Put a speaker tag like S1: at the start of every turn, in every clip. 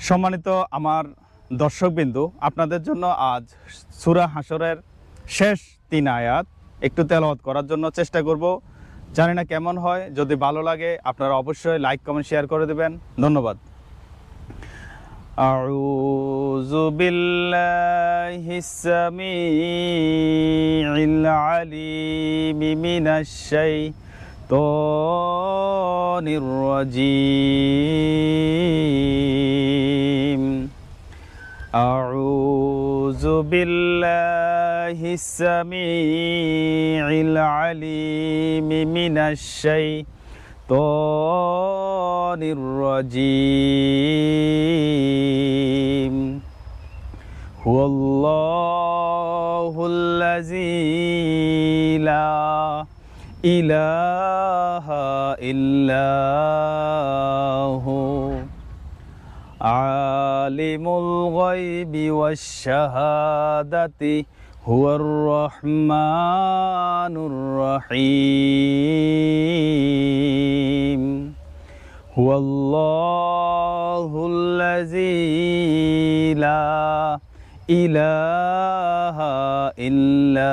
S1: সম্মানিত আমার দর্শকবিন্দু, আপনাদের জন্য আজ সূরা হাশরের শেষ 3 আয়াত একটু তেলাওয়াত করার জন্য চেষ্টা করব। জানি না কেমন হয়, যদি ভালো লাগে আপনারা অবশ্যই লাইক কমেন্ট শেয়ার করে দেবেন। ধন্যবাদ। আউযু বিল্লাহিস সামিউল আলিম মিনাশ শাইতানির রাজিম। আউযু বিল্লাহিস সামিউল আলিম মিনাশ শাইতানির রাজিম। হুয়াল্লাহুল্লাযী লা ইলাহা ইল্লাহু আলিমুল গায়বি ওয়াশ শাহাদাতি হুয়ার রহমানুর রহিম। হুয়াল্লাহুল্লাযী লা ইলাহা ইল্লাহু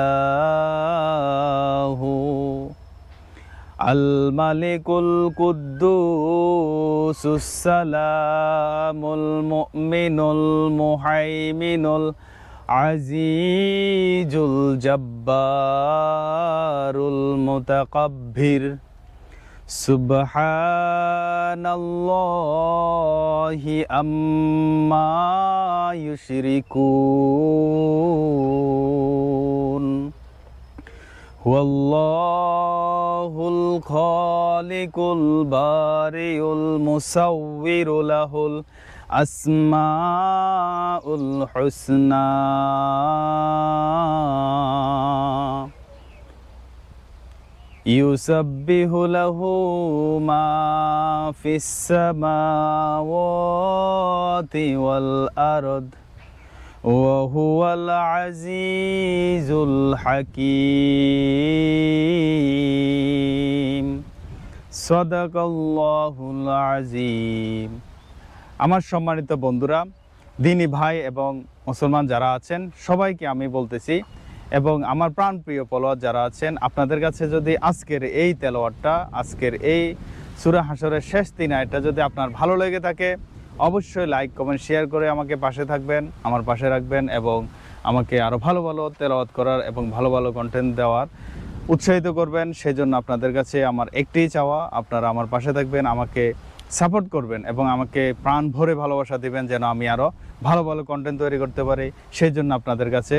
S1: আল মালিকুল কুদ্দুসুস সালামুল মুমিনুল মুহাইমিনুল আজিজুল জব্বারুল মুতাকাব্বির। সুবহানাল্লাহি আম্মা ইউশরিকুন। হুয়াল্লাহুল খালিকুল বারিউল মুসাউবিরু লাহুল আসমাউল হুসনা। ইউসাব্বিহু লাহু মা ফিস সামাওয়াতি ওয়াল আরদ ওয়া হুয়াল আজিজুল হাকীম। সাদাকাল্লাহুল আযীম। আমার সম্মানিত বন্ধুরা, দিনী ভাই এবং মুসলমান যারা আছেন সবাইকে আমি বলতেছি, এবং আমার প্রাণপ্রিয় ফলোয়ার যারা আছেন, আপনাদের কাছে যদি আজকের এই তেলাওয়াতটা, আজকের এই সূরা হাশরের শেষ 3 আয়াতটা যদি আপনার ভালো লেগে থাকে, অবশ্যই লাইক কমেন্ট শেয়ার করে আমাকে পাশে থাকবেন, আমার পাশে রাখবেন এবং আমাকে আরও ভালো ভালো তেলাওয়াত করার এবং ভালো ভালো কন্টেন্ট দেওয়ার উৎসাহিত করবেন। সেই জন্য আপনাদের কাছে আমার একটিই চাওয়া, আপনারা আমার পাশে থাকবেন, আমাকে সাপোর্ট করবেন এবং আমাকে প্রাণ ভরে ভালোবাসা দিবেন যেন আমি আরও ভালো ভালো কন্টেন্ট তৈরি করতে পারি। সেই জন্য আপনাদের কাছে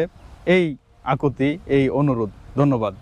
S1: এই আকুতি, এই অনুরোধ। ধন্যবাদ।